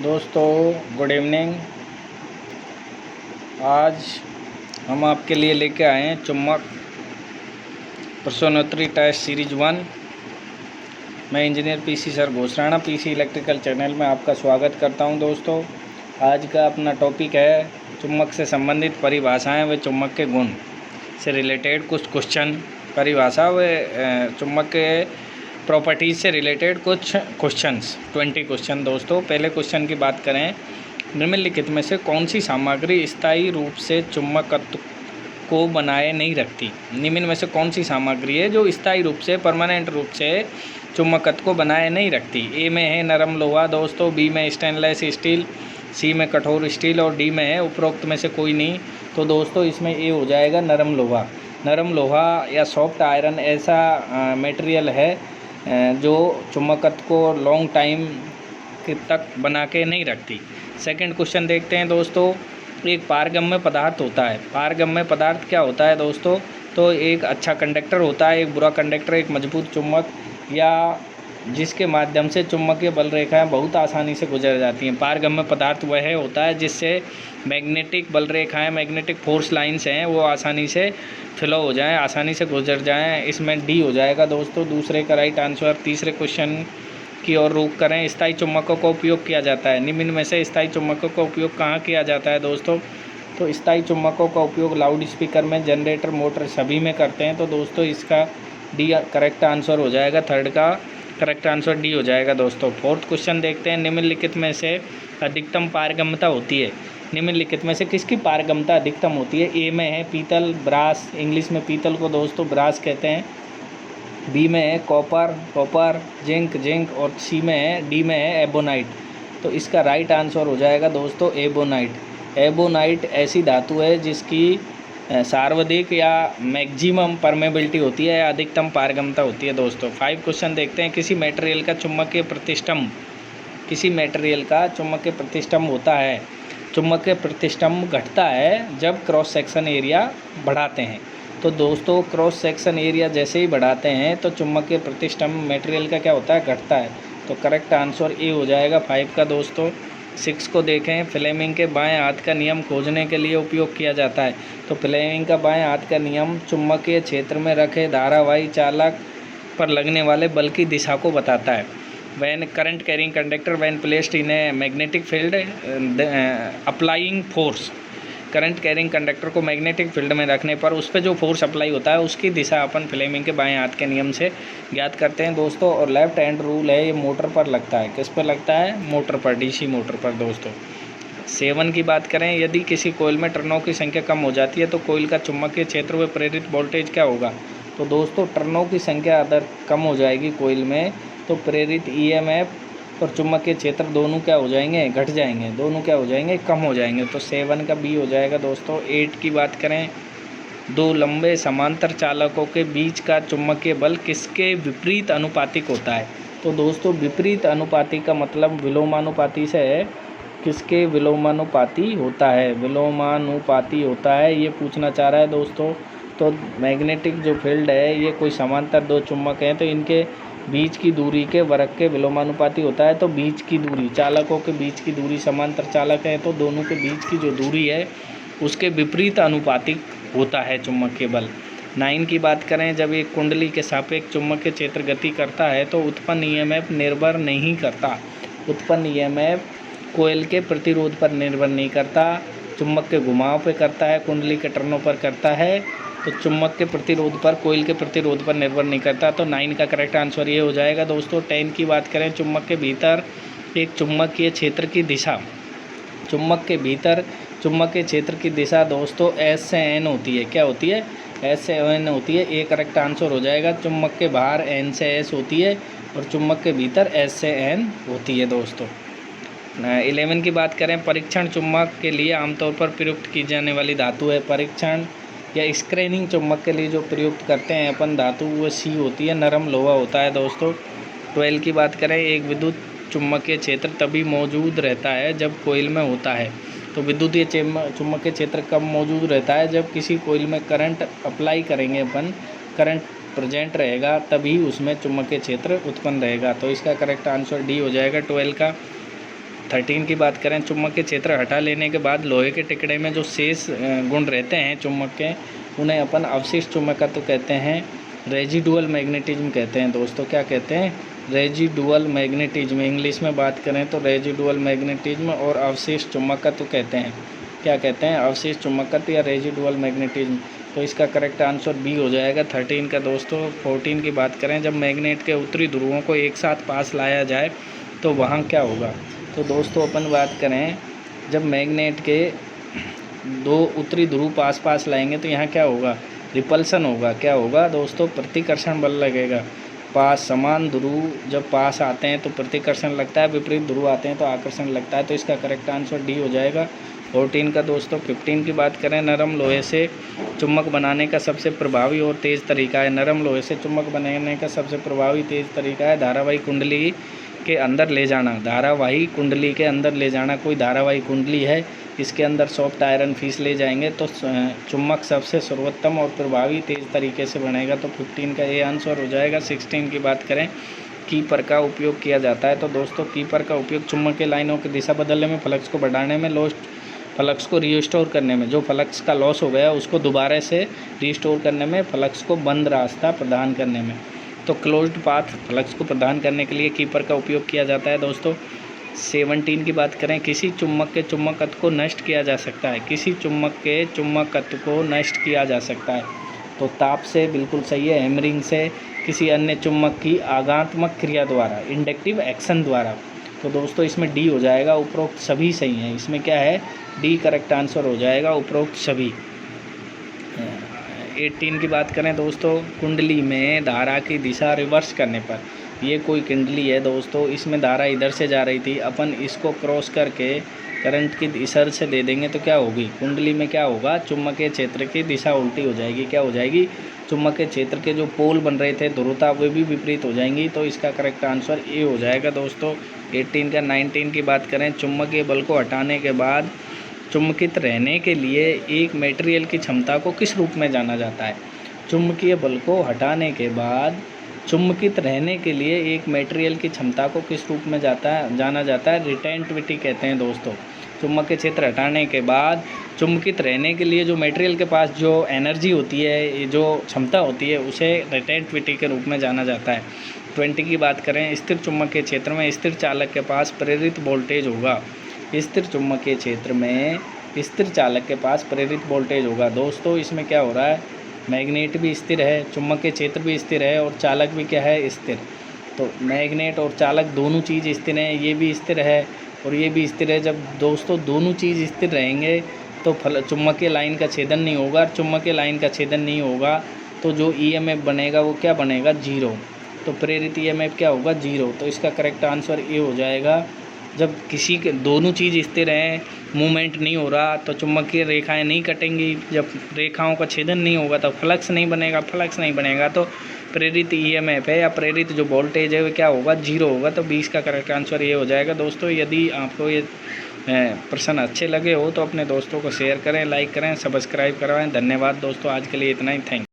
दोस्तों good evening. आज हम आपके लिए लेके आए हैं चुम्बक प्रश्नोत्तरी टेस्ट सीरीज 1। मैं engineer PC sir Ghoshrana PC electrical channel में आपका स्वागत करता हूं। दोस्तों आज का अपना टॉपिक है चुम्बक से संबंधित परिभाषाएं व चुम्बक के गुण से रिलेटेड कुछ क्वेश्चन, परिभाषा व चुम्बक के प्रॉपर्टीज़ से रिलेटेड कुछ क्वेश्चंस, 20 क्वेश्चन। दोस्तों पहले क्वेश्चन की बात करें, निम्नलिखित में से कौन सी सामग्री स्थायी रूप से चुम्बकत्व को बनाए नहीं रखती? निम्न में से कौन सी सामग्री है जो स्थायी रूप से, परमानेंट रूप से चुम्बकत्व को बनाए नहीं रखती? ए में है नरम लोहा दोस्तों, बी में स्टेनलेस स्टील, सी में कठोर स्टील और डी में है उपरोक्त में से कोई नहीं। तो दोस्तों इसमें ए हो जाएगा नरम लोहा। नरम लोहा या सॉफ्ट आयरन ऐसा मटेरियल है जो चुम्बकत्व को लॉन्ग टाइम तक बना के नहीं रखती। सेकंड क्वेश्चन देखते हैं दोस्तों, एक पारगम्य पदार्थ होता है। पारगम्य पदार्थ क्या होता है दोस्तों? तो एक अच्छा कंडक्टर होता है, एक बुरा कंडक्टर, एक मजबूत चुम्बक, या जिसके माध्यम से चुम्बकीय बल रेखाएं बहुत आसानी से गुजर जाती हैं। पारगम्य पदार्थ वह होता है जिससे मैग्नेटिक बल रेखाएं, मैग्नेटिक फोर्स लाइंस हैं, वो आसानी से फ्लो हो जाएं, आसानी से गुजर जाएं। इसमें डी हो जाएगा दोस्तों दूसरे का राइट आंसर। तीसरे क्वेश्चन की ओर रुख करें, स्थायी चुम्बकों का उपयोग किया जाता है। निम्न में से स्थायी चुम्बकों का उपयोग कहाँ किया जाता है दोस्तों? तो स्थायी चुम्बकों का उपयोग लाउड स्पीकर में, जनरेटर, मोटर सभी में करते हैं। तो दोस्तों इसका डी करेक्ट आंसर हो जाएगा, थर्ड का करेक्ट आंसर डी हो जाएगा दोस्तों। फोर्थ क्वेश्चन देखते हैं, निम्नलिखित में से अधिकतम पारगम्यता होती है। निम्नलिखित में से किसकी पारगम्यता अधिकतम होती है? ए में है पीतल, ब्रास, इंग्लिश में पीतल को दोस्तों ब्रास कहते हैं। बी में है कॉपर, जिंक और सी में है, डी में है एबोनाइट। तो इसका राइट आंसर हो जाएगा दोस्तों एबोनाइट। एबोनाइट ऐसी धातु है जिसकी सर्वाधिक या मैक्सिमम परमेबिलिटी होती है, अधिकतम पारगम्यता होती है दोस्तों। 5 क्वेश्चन देखते हैं, किसी मटेरियल का चुम्बकीय प्रतिष्ठंभ, किसी मटेरियल का चुम्बकीय प्रतिष्ठंभ होता है, चुम्बकीय प्रतिष्ठंभ घटता है जब क्रॉस सेक्शन एरिया बढ़ाते हैं। तो दोस्तों क्रॉस सेक्शन एरिया जैसे ही बढ़ाते हैं तो चुम्बकीय प्रतिष्ठंभ मटेरियल का क्या होता है? घटता है। तो करेक्ट आंसर ए हो जाएगा 5 का दोस्तों। 6 को देखें, फ्लेमिंग के बाएं हाथ का नियम खोजने के लिए उपयोग किया जाता है। तो फ्लेमिंग का बाएं हाथ का नियम चुम्बकीय क्षेत्र में रखे धारावाही चालक पर लगने वाले बल की दिशा को बताता है। When current carrying conductor when placed in a magnetic field applying force, current carrying conductor को मैग्नेटिक फील्ड में रखने पर उस पर जो फोर्स अप्लाई होता है उसकी दिशा अपन फ्लेमिंग के बाएं हाथ के नियम से ज्ञात करते हैं दोस्तों। और लेफ्ट हैंड रूल है, ये मोटर पर लगता है। किस पर लगता है? मोटर पर, डीसी मोटर पर दोस्तों। 7 की बात करें, यदि किसी कोयल में टर्नों की संख्या कम हो जाती है तो कोयल का चुम्बकीय क्षेत्र व प्रेरित वोल्टेज क्या होगा? तो दोस्तों टर्नों की संख्या अगर कम हो जाएगी कोयल में तो प्रेरित ईएमएफ और चुम्बकीय क्षेत्र दोनों क्या हो जाएंगे? घट जाएंगे। दोनों क्या हो जाएंगे? कम हो जाएंगे। तो 7 का बी हो जाएगा दोस्तों। 8 की बात करें, दो लंबे समांतर चालकों के बीच का चुम्बकीय बल किसके विपरीत अनुपातिक होता है? तो दोस्तों विपरीत अनुपातिक का मतलब विलोमानुपाती से है। किसके विलोमानुपाती होता है? विलोमानुपाती होता है, ये पूछना चाह रहा है दोस्तों। तो मैग्नेटिक जो फील्ड है, ये कोई समांतर दो चुम्बक हैं तो इनके बीच की दूरी के वर्ग के विलोमानुपाती होता है। तो बीच की दूरी, चालकों के बीच की दूरी, समांतर चालक है तो दोनों के बीच की जो दूरी है उसके विपरीत अनुपातिक होता है चुम्बकीय बल। 9 की बात करें, जब एक कुंडली के सापेक्ष चुम्बकीय क्षेत्र गति करता है तो उत्पन्न ईएमएफ निर्भर नहीं करता। उत्पन्न ईएमएफ कोयल के प्रतिरोध पर निर्भर नहीं करता, चुम्बक के घुमाव पर करता है, कुंडली के टर्नों पर करता है। तो चुम्बक के प्रतिरोध पर, कोयल के प्रतिरोध पर निर्भर नहीं करता। तो 9 का करेक्ट आंसर ये हो जाएगा दोस्तों। 10 की बात करें, चुम्बक के भीतर एक चुम्बकीय क्षेत्र की दिशा, चुम्बक के भीतर चुम्बकीय क्षेत्र की दिशा दोस्तों एस से एन होती है। क्या होती है? एस से एन होती है। ए करेक्ट आंसर हो जाएगा। चुम्बक के बाहर एन से एस होती है और चुम्बक के भीतर एस से एन होती है दोस्तों। 11 की बात करें, परीक्षण चुम्बक के लिए आमतौर पर प्रयुक्त की जाने वाली धातु है। परीक्षण या स्क्रीनिंग चुम्बक के लिए जो प्रयुक्त करते हैं अपन धातु, वो सी होती है, नरम लोहा होता है दोस्तों। 12 की बात करें, एक विद्युत चुम्बकीय क्षेत्र तभी मौजूद रहता है जब कोयल में होता है। तो विद्युतीय चुम्बकीय क्षेत्र कब मौजूद रहता है? जब किसी कोयल में करंट अप्लाई करेंगे अपन, करंट प्रेजेंट रहेगा तभी उसमें चुम्बकीय क्षेत्र उत्पन्न रहेगा। तो इसका करेक्ट आंसर डी हो जाएगा 12 का। 13 की बात करें, चुंबक के क्षेत्र हटा लेने के बाद लोहे के टुकड़े में जो शेष गुण रहते हैं चुंबक के, उन्हें अपन अवशिष्ट चुंबकत्व कहते हैं, रेजिडुअल मैग्नेटिज्म कहते हैं दोस्तों। क्या कहते हैं? Residual magnetism. इंग्लिश में बात करें तो रेजिडुअल मैग्नेटिज्म और अवशिष्ट चुंबकत्व कहते हैं। क्या कहते हैं? अवशिष्ट चुंबकत्व या रेजिडुअल मैग्नेटिज्म। तो इसका करेक्ट आंसर बी हो जाएगा 13 का दोस्तों। 14 की बात करें, जब मैग्नेट के उत्तरी ध्रुवों को एक साथ पास लाया जाए तो वहाँ क्या होगा? तो दोस्तों अपन बात करें, जब मैग्नेट के दो उत्तरी ध्रुव पास पास लाएंगे तो यहाँ क्या होगा? रिपल्सन होगा। क्या होगा दोस्तों? प्रतिकर्षण बल लगेगा। पास समान ध्रुव जब पास आते हैं तो प्रतिकर्षण लगता है, विपरीत ध्रुव आते हैं तो आकर्षण लगता है। तो इसका करेक्ट आंसर डी हो जाएगा 14 का दोस्तों। 15 की बात करें, नरम लोहे से चुम्बक बनाने का सबसे प्रभावी और तेज़ तरीका है। नरम लोहे से चुम्बक बनाने का सबसे प्रभावी तेज़ तरीका है धारावाही कुंडली के अंदर ले जाना। धारावाही कुंडली के अंदर ले जाना। कोई धारावाही कुंडली है, इसके अंदर सॉफ्ट आयरन फीस ले जाएंगे तो चुम्बक सबसे सर्वोत्तम और प्रभावी तेज़ तरीके से बनेगा। तो 15 का ये आंसर हो जाएगा। 16 की बात करें, कीपर का उपयोग किया जाता है। तो दोस्तों कीपर का उपयोग चुम्बक के लाइनों की दिशा बदलने में, फ्लक्स को बढ़ाने में, फ्लक्स को रिस्टोर करने में, जो फ्लक्स का लॉस हो गया उसको दोबारा से रिस्टोर करने में, फ्लक्स को बंद रास्ता प्रदान करने में। तो क्लोज्ड पाथ फ्लक्स को प्रदान करने के लिए कीपर का उपयोग किया जाता है दोस्तों। 17 की बात करें, किसी चुम्बक के चुम्बकत्व को नष्ट किया जा सकता है। किसी चुम्बक के चुम्बकत्व को नष्ट किया जा सकता है तो ताप से बिल्कुल सही है, हैमरिंग से, किसी अन्य चुम्बक की आघातात्मक क्रिया द्वारा, इंडक्टिव एक्शन द्वारा। तो दोस्तों इसमें डी हो जाएगा। उपरोक्त सभी सही हैं। इसमें क्या है? डी करेक्ट आंसर हो जाएगा, उपरोक्त सभी। 18 की बात करें दोस्तों, कुंडली में धारा की दिशा रिवर्स करने पर, ये कोई कुंडली है दोस्तों, इसमें धारा इधर से जा रही थी, अपन इसको क्रॉस करके करंट की दिशा से दे देंगे तो क्या होगी? कुंडली में क्या होगा? चुम्बकीय क्षेत्र की दिशा उल्टी हो जाएगी। क्या हो जाएगी? चुम्बकीय क्षेत्र के जो पोल बन रहे थे, ध्रुवता, वे भी विपरीत हो जाएंगी। तो इसका करेक्ट आंसर ए हो जाएगा दोस्तों 18 का। 19 की बात करें, चुम्बकीय बल को हटाने के बाद चुम्बकित रहने के लिए एक मटेरियल की क्षमता को किस रूप में जाना जाता है? चुम्बकीय बल को हटाने के बाद चुम्बकित रहने के लिए एक मटेरियल की क्षमता को किस रूप में जाना जाता है? रिटेंटिविटी कहते हैं दोस्तों। चुम्बकीय क्षेत्र हटाने के बाद चुम्बकित रहने के लिए जो मटेरियल के पास जो एनर्जी होती है, जो क्षमता होती है, उसे रिटेंटिविटी के रूप में जाना जाता है। 20 की बात करें, स्थिर चुम्बकीय क्षेत्र में स्थिर चालक के पास प्रेरित वोल्टेज होगा। स्थिर चुम्बकीय क्षेत्र में स्थिर चालक के पास प्रेरित वोल्टेज होगा। दोस्तों इसमें क्या हो रहा है? मैग्नेट भी स्थिर है, चुम्बकीय क्षेत्र भी स्थिर है और चालक भी क्या है? स्थिर। तो मैग्नेट और चालक दोनों चीज़ स्थिर हैं, ये भी स्थिर है और ये भी स्थिर है। जब दोस्तों दोनों चीज़ स्थिर रहेंगे तो चुम्बकीय लाइन का छेदन नहीं होगा। चुम्बकीय लाइन का छेदन नहीं होगा तो जो ईएमएफ बनेगा वो क्या बनेगा? जीरो। तो प्रेरित ईएमएफ क्या होगा? जीरो। तो इसका करेक्ट आंसर ये हो जाएगा। जब किसी के दोनों चीज़ स्थिर हैं, मूवमेंट नहीं हो रहा, तो चुम्बकीय रेखाएं नहीं कटेंगी। जब रेखाओं का छेदन नहीं होगा तो फ्लक्स नहीं बनेगा। फ्लक्स नहीं बनेगा तो प्रेरित ईएमएफ है या प्रेरित जो वोल्टेज है वो क्या होगा? जीरो होगा। तो 20 का करेक्ट आंसर ये हो जाएगा दोस्तों। यदि आपको ये प्रश्न अच्छे लगे हो तो अपने दोस्तों को शेयर करें, लाइक करें, सब्सक्राइब करवाएं। धन्यवाद दोस्तों, आज के लिए इतना ही। Thank you.